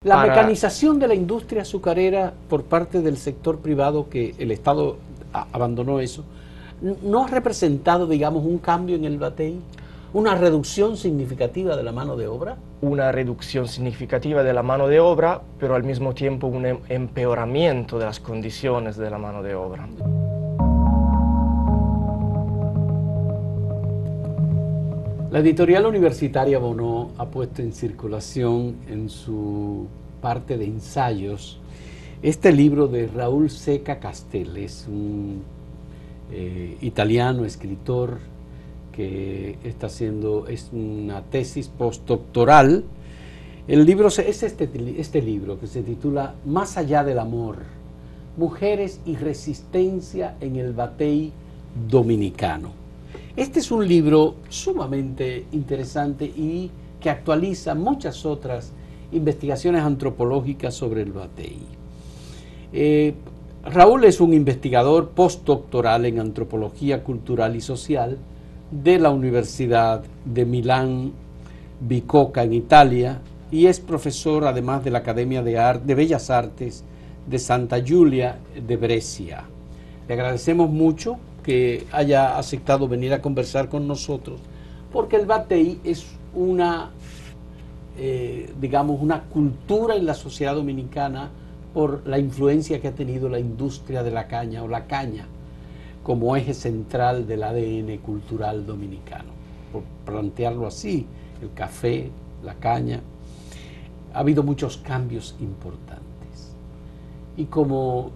La mecanización de la industria azucarera por parte del sector privado, que el Estado abandonó eso, ¿no ha representado, digamos, un cambio en el batey? ¿Una reducción significativa de la mano de obra? Una reducción significativa de la mano de obra, pero al mismo tiempo un empeoramiento de las condiciones de la mano de obra. La editorial universitaria Bonó ha puesto en circulación en su parte de ensayos este libro de Raúl Seca Castel. Es un italiano, escritor, que está haciendo una tesis postdoctoral. El libro es este libro que se titula Más allá del amor, mujeres y resistencia en el batey dominicano. Este es un libro sumamente interesante y que actualiza muchas otras investigaciones antropológicas sobre el batey. Raúl es un investigador postdoctoral en antropología cultural y social de la Universidad de Milán Bicocca en Italia y es profesor además de la Academia de Bellas Artes de Santa Giulia de Brescia. Le agradecemos mucho que haya aceptado venir a conversar con nosotros, porque el batey es digamos, una cultura en la sociedad dominicana por la influencia que ha tenido la industria de la caña o la caña como eje central del ADN cultural dominicano. Por plantearlo así, el café, la caña, ha habido muchos cambios importantes. Y como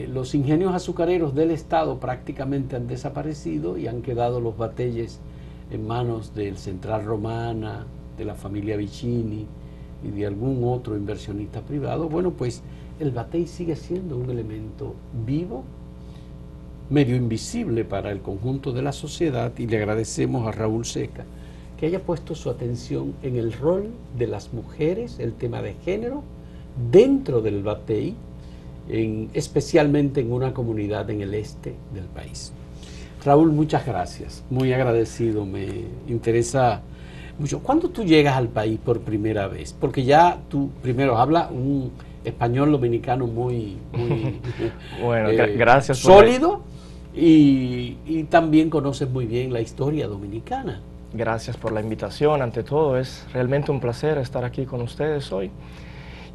los ingenios azucareros del Estado prácticamente han desaparecido y han quedado los bateyes en manos del Central Romana, de la familia Vicini y de algún otro inversionista privado, bueno, pues el batey sigue siendo un elemento vivo, medio invisible para el conjunto de la sociedad, y le agradecemos a Raúl Seca que haya puesto su atención en el rol de las mujeres, el tema de género, dentro del batey, especialmente en una comunidad en el este del país. Raúl, muchas gracias, muy agradecido, me interesa mucho. ¿Cuándo tú llegas al país por primera vez? Porque ya tú primero hablas un español dominicano muy bueno, gracias sólido y también conoces muy bien la historia dominicana. Gracias por la invitación, ante todo, es realmente un placer estar aquí con ustedes hoy.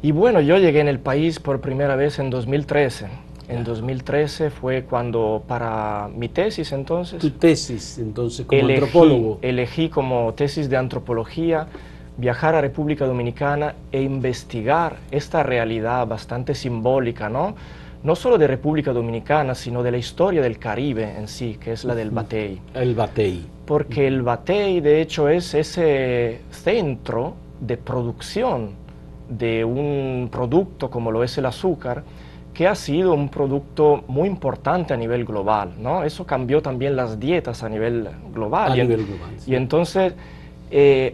Y bueno, yo llegué en el país por primera vez en 2013. En 2013 fue cuando para mi tesis entonces... Tu tesis entonces como antropólogo. Elegí como tesis de antropología viajar a República Dominicana e investigar esta realidad bastante simbólica, ¿no? No solo de República Dominicana, sino de la historia del Caribe en sí, que es la del batey. El batey. Porque el batey, de hecho, es ese centro de producción de un producto como lo es el azúcar, que ha sido un producto muy importante a nivel global, ¿no? Eso cambió también las dietas a nivel global. Sí. Y entonces,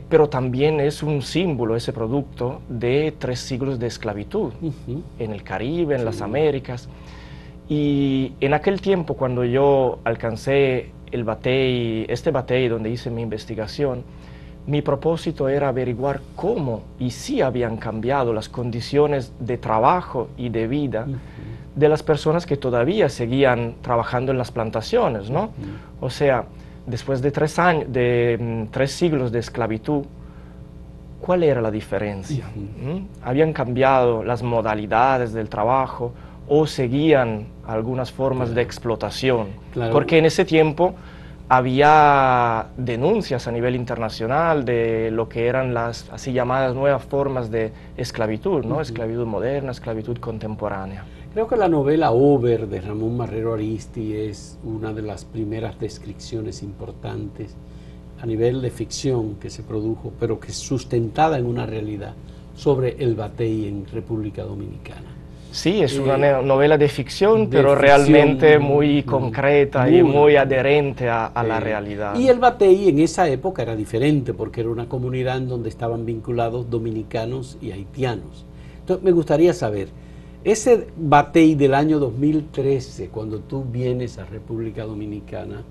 pero también es un símbolo ese producto de 3 siglos de esclavitud en el Caribe, en las Américas. Y en aquel tiempo, cuando yo alcancé el batey, este batey donde hice mi investigación, mi propósito era averiguar cómo y si habían cambiado las condiciones de trabajo y de vida de las personas que todavía seguían trabajando en las plantaciones, ¿no? O sea, después de 3 siglos de esclavitud, ¿cuál era la diferencia? ¿Habían cambiado las modalidades del trabajo o seguían algunas formas de explotación? Porque en ese tiempo había denuncias a nivel internacional de lo que eran las así llamadas nuevas formas de esclavitud, ¿no? Esclavitud moderna, esclavitud contemporánea. Creo que la novela Over de Ramón Marrero Aristi es una de las primeras descripciones importantes a nivel de ficción que se produjo, pero que es sustentada en una realidad sobre el batey en República Dominicana. Sí, es una novela de ficción, pero realmente muy concreta y muy adherente a la realidad. Y el batey en esa época era diferente, porque era una comunidad en donde estaban vinculados dominicanos y haitianos. Entonces me gustaría saber, ese batey del año 2013, cuando tú vienes a República Dominicana,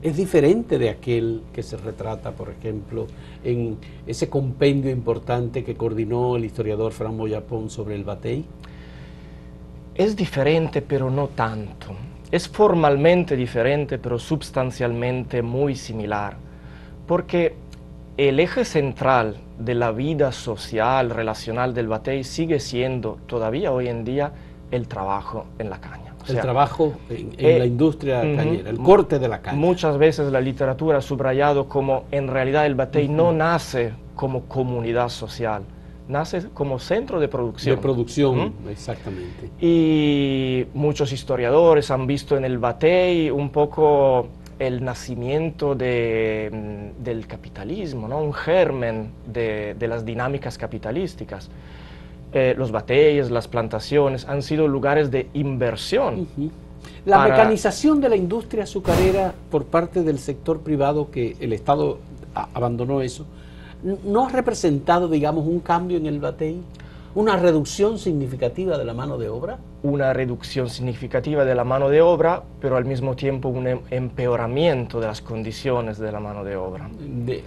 es diferente de aquel que se retrata, por ejemplo, en ese compendio importante que coordinó el historiador Fran Boyapón sobre el batey. Es diferente, pero no tanto. Es formalmente diferente, pero sustancialmente muy similar, porque el eje central de la vida social, relacional del batey sigue siendo todavía hoy en día el trabajo en la caña. O sea, trabajo en la industria cañera, el corte de la caña. Muchas veces la literatura ha subrayado como en realidad el batey no nace como comunidad social, nace como centro de producción. De producción, exactamente. Y muchos historiadores han visto en el batey un poco el nacimiento del capitalismo, ¿no? Un germen de las dinámicas capitalísticas. Los bateyes, las plantaciones han sido lugares de inversión. La mecanización de la industria azucarera por parte del sector privado, que el Estado abandonó eso, ¿no ha representado, digamos, un cambio en el batey? ¿Una reducción significativa de la mano de obra? Una reducción significativa de la mano de obra, pero al mismo tiempo un empeoramiento de las condiciones de la mano de obra.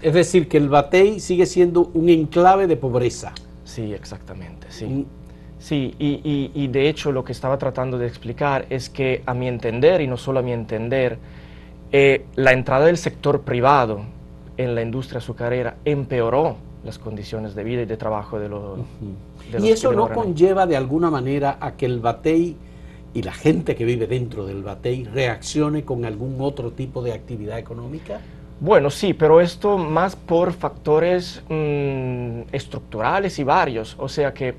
Es decir, que el batey sigue siendo un enclave de pobreza. Sí, exactamente, sí. Sí, y de hecho lo que estaba tratando de explicar es que a mi entender, y no solo a mi entender, la entrada del sector privado en la industria azucarera empeoró las condiciones de vida y de trabajo de los ¿Y eso no conlleva de alguna manera a que el batey y la gente que vive dentro del batey reaccione con algún otro tipo de actividad económica? Bueno, sí, pero esto más por factores estructurales y varios. O sea que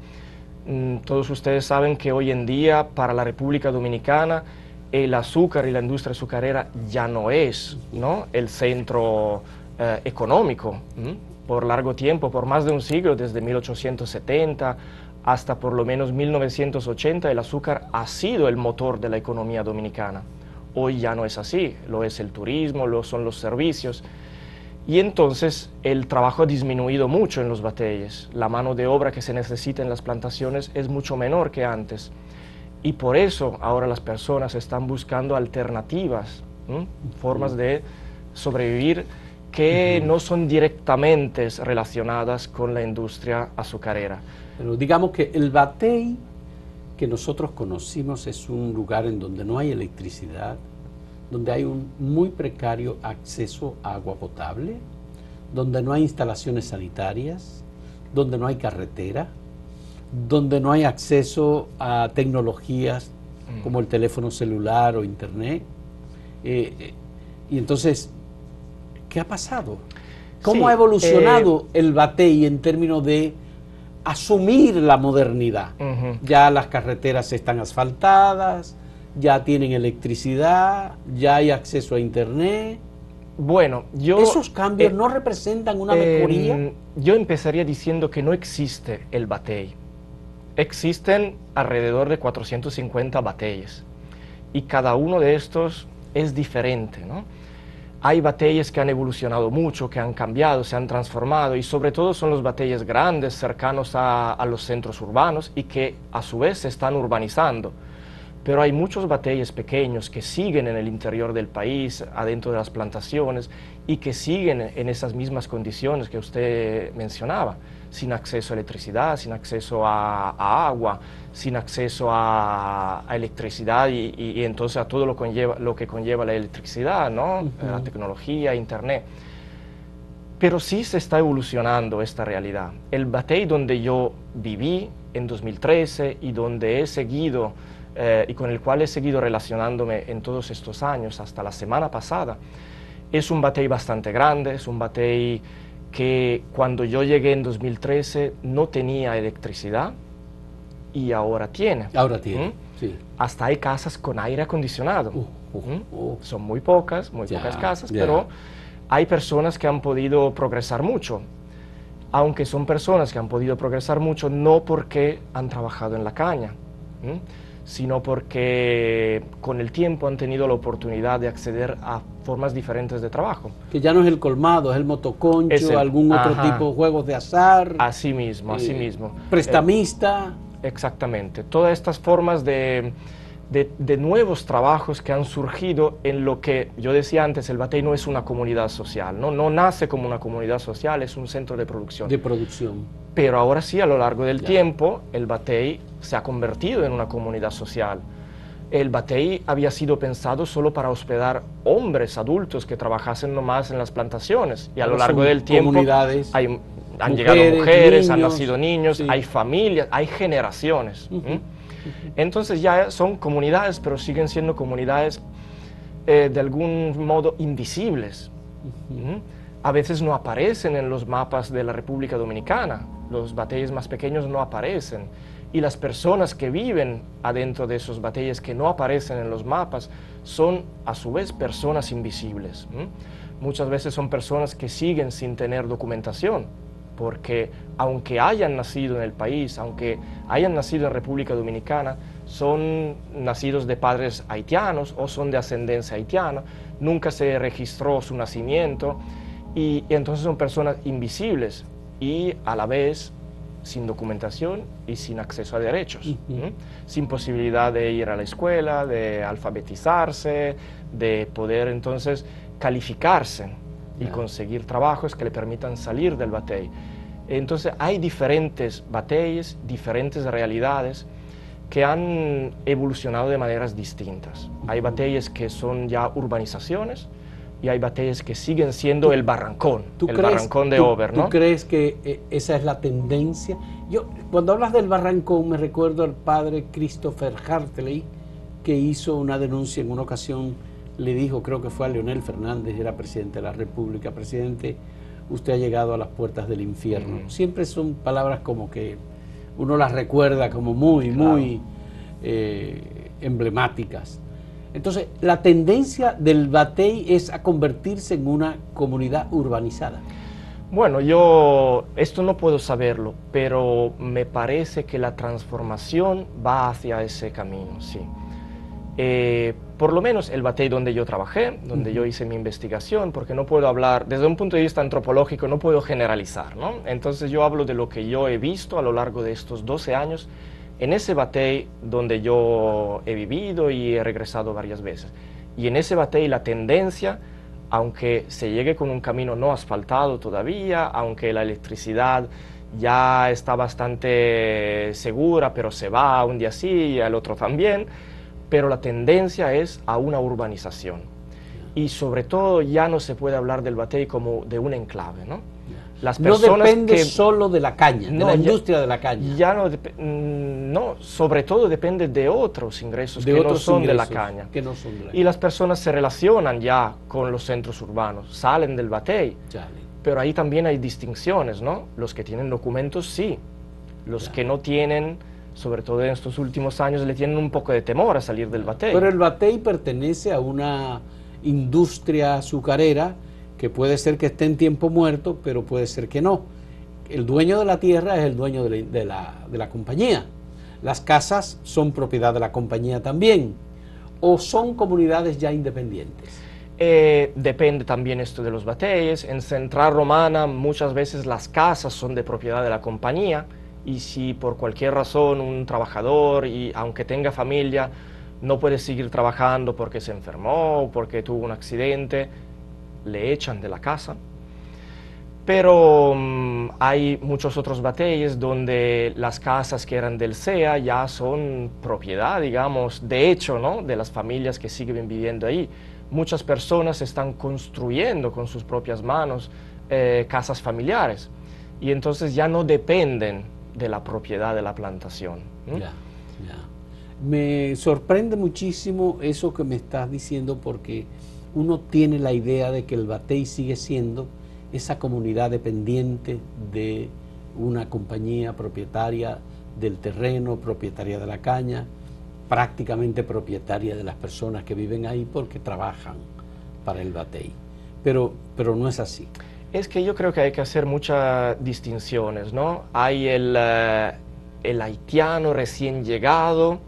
todos ustedes saben que hoy en día para la República Dominicana el azúcar y la industria azucarera ya no es, ¿no?, el centro económico. Por largo tiempo, por más de un siglo, desde 1870 hasta por lo menos 1980, el azúcar ha sido el motor de la economía dominicana. Hoy ya no es así, lo es el turismo, lo son los servicios. Y entonces el trabajo ha disminuido mucho en los bateyes. La mano de obra que se necesita en las plantaciones es mucho menor que antes. Y por eso ahora las personas están buscando alternativas, formas de sobrevivir que no son directamente relacionadas con la industria azucarera. Pero digamos que el batey que nosotros conocimos es un lugar en donde no hay electricidad, donde hay un muy precario acceso a agua potable, donde no hay instalaciones sanitarias, donde no hay carretera, donde no hay acceso a tecnologías como el teléfono celular o internet. Y entonces, ¿qué ha pasado? ¿Cómo ha evolucionado el batey en términos de asumir la modernidad? Ya las carreteras están asfaltadas, ya tienen electricidad, ya hay acceso a internet. Bueno, ¿esos cambios no representan una mejoría? Yo empezaría diciendo que no existe el batey. Existen alrededor de 450 bateyes y cada uno de estos es diferente, ¿no? Hay bateyes que han evolucionado mucho, que han cambiado, se han transformado, y sobre todo son los bateyes grandes, cercanos a los centros urbanos y que a su vez se están urbanizando. Pero hay muchos bateyes pequeños que siguen en el interior del país, adentro de las plantaciones, y que siguen en esas mismas condiciones que usted mencionaba, sin acceso a electricidad, sin acceso a agua, sin acceso a electricidad y entonces a todo lo que conlleva la electricidad, ¿no? La tecnología, internet. Pero sí se está evolucionando esta realidad. El batey donde yo viví en 2013 y donde he seguido y con el cual he seguido relacionándome en todos estos años, hasta la semana pasada, es un batey bastante grande, es un batey que cuando yo llegué en 2013 no tenía electricidad y ahora tiene. Ahora tiene, sí. Hasta hay casas con aire acondicionado. Son muy pocas casas, pero hay personas que han podido progresar mucho. Aunque son personas que han podido progresar mucho no porque han trabajado en la caña, sino porque con el tiempo han tenido la oportunidad de acceder a formas diferentes de trabajo. Que ya no es el colmado, es el motoconcho, algún otro tipo de juegos de azar. Así mismo, así mismo. Prestamista. Exactamente. Todas estas formas de de nuevos trabajos que han surgido en lo que yo decía antes, el Batey no es una comunidad social, no nace como una comunidad social, es un centro de producción. De producción. Pero ahora sí, a lo largo del tiempo, el Batey se ha convertido en una comunidad social. El Batey había sido pensado solo para hospedar hombres adultos que trabajasen nomás en las plantaciones, y a lo largo del tiempo han llegado mujeres, han nacido niños, sí. Hay familias, hay generaciones. Entonces ya son comunidades, pero siguen siendo comunidades de algún modo invisibles. A veces no aparecen en los mapas de la República Dominicana, los bateyes más pequeños no aparecen, y las personas que viven adentro de esos bateyes que no aparecen en los mapas son a su vez personas invisibles. Muchas veces son personas que siguen sin tener documentación, porque aunque hayan nacido en el país, aunque hayan nacido en República Dominicana, son nacidos de padres haitianos o son de ascendencia haitiana, nunca se registró su nacimiento, y entonces son personas invisibles y a la vez sin documentación y sin acceso a derechos, sin posibilidad de ir a la escuela, de alfabetizarse, de poder entonces calificarse y conseguir trabajos que le permitan salir del batey. Entonces hay diferentes bateyes, diferentes realidades que han evolucionado de maneras distintas. Hay bateyes que son ya urbanizaciones y hay bateyes que siguen siendo el barrancón, barrancón de Over, ¿no? ¿Tú crees que esa es la tendencia? Yo, cuando hablas del barrancón, me recuerdo al padre Christopher Hartley, que hizo una denuncia en una ocasión, le dijo, creo que fue a Leonel Fernández, era presidente de la República: presidente, usted ha llegado a las puertas del infierno. Siempre son palabras como que uno las recuerda como muy emblemáticas. Entonces, la tendencia del batey es a convertirse en una comunidad urbanizada. Bueno, yo esto no puedo saberlo, pero me parece que la transformación va hacia ese camino, sí. Por lo menos el batey donde yo trabajé, donde yo hice mi investigación, porque no puedo hablar, desde un punto de vista antropológico no puedo generalizar, ¿no? Entonces yo hablo de lo que yo he visto a lo largo de estos 12 años, en ese batey donde yo he vivido y he regresado varias veces. Y en ese batey la tendencia, aunque se llegue con un camino no asfaltado todavía, aunque la electricidad ya está bastante segura, pero se va un día sí y al otro también, pero la tendencia es a una urbanización. Y sobre todo ya no se puede hablar del batey como de un enclave, ¿no? Las personas no depende solo de la caña, de la industria de la caña. Ya no, sobre todo depende de otros ingresos que no son de la caña. Y las personas se relacionan ya con los centros urbanos, salen del batey. Pero ahí también hay distinciones, ¿no? Los que tienen documentos, sí. Los que no tienen, sobre todo en estos últimos años, le tienen un poco de temor a salir del batey. Pero el batey pertenece a una industria azucarera que puede ser que esté en tiempo muerto, pero puede ser que no. El dueño de la tierra es el dueño de la compañía. Las casas son propiedad de la compañía también, o son comunidades ya independientes. Depende también esto de los bateyes. En Central Romana muchas veces las casas son de propiedad de la compañía, y si por cualquier razón un trabajador, y aunque tenga familia, no puede seguir trabajando porque se enfermó o porque tuvo un accidente, le echan de la casa. Pero hay muchos otros bateyes donde las casas que eran del SEA ya son propiedad, digamos, de hecho, ¿no?, de las familias que siguen viviendo ahí. Muchas personas están construyendo con sus propias manos casas familiares, y entonces ya no dependen de la propiedad de la plantación. Me sorprende muchísimo eso que me estás diciendo, porque uno tiene la idea de que el batey sigue siendo esa comunidad dependiente de una compañía propietaria del terreno, propietaria de la caña, prácticamente propietaria de las personas que viven ahí porque trabajan para el batey. Pero no es así. Es que yo creo que hay que hacer muchas distinciones, ¿no? Hay el haitiano recién llegado,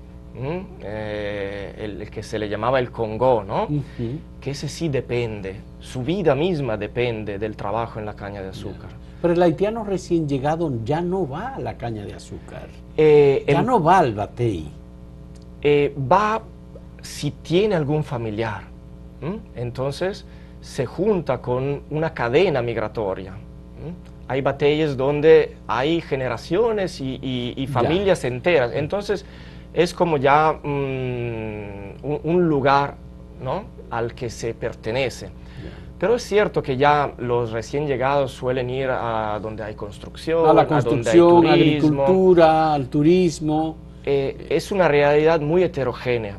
el que se le llamaba el Congo, ¿no? Que ese sí depende, su vida misma depende del trabajo en la caña de azúcar. Pero el haitiano recién llegado ya no va a la caña de azúcar, ya no va al batey. Va si tiene algún familiar. Entonces se junta con una cadena migratoria. Hay batallas donde hay generaciones y familias enteras. Entonces es como ya un lugar, ¿no?, al que se pertenece. Pero es cierto que ya los recién llegados suelen ir a donde hay construcción, a la construcción, donde hay turismo. agricultura, al turismo. Es una realidad muy heterogénea,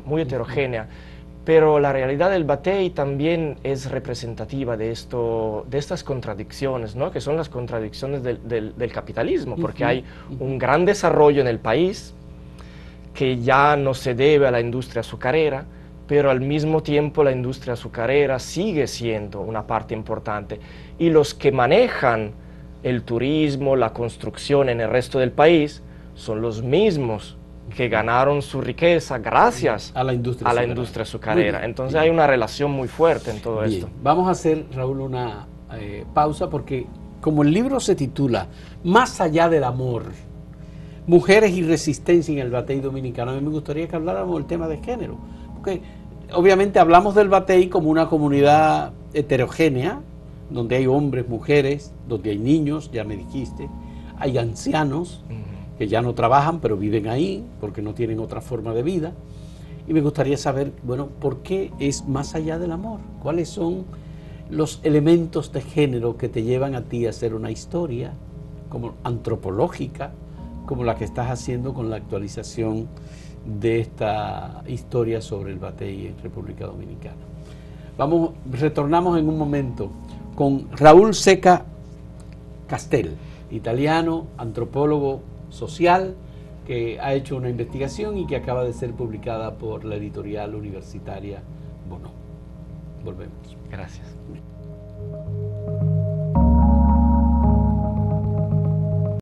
pero la realidad del batey también es representativa de estas contradicciones, ¿no?, que son las contradicciones del capitalismo, porque hay un gran desarrollo en el país que ya no se debe a la industria azucarera, pero al mismo tiempo la industria azucarera sigue siendo una parte importante, y los que manejan el turismo, la construcción en el resto del país son los mismos que ganaron su riqueza gracias a la industria azucarera. Entonces hay una relación muy fuerte en todo esto. Vamos a hacer, Raúl, una pausa, porque como el libro se titula Más allá del amor, mujeres y resistencia en el batey dominicano, a mí me gustaría que habláramos del tema de género, porque obviamente hablamos del batey como una comunidad heterogénea, donde hay hombres, mujeres, donde hay niños, ya me dijiste, hay ancianos que ya no trabajan, pero viven ahí, porque no tienen otra forma de vida. Y me gustaría saber, bueno, ¿por qué es más allá del amor? ¿Cuáles son los elementos de género que te llevan a ti a hacer una historia como antropológica, como la que estás haciendo con la actualización de esta historia sobre el batey en República Dominicana? Retornamos en un momento con Raúl Seca Castel, italiano, antropólogo social, que ha hecho una investigación y que acaba de ser publicada por la editorial universitaria Bonó. Volvemos. Gracias.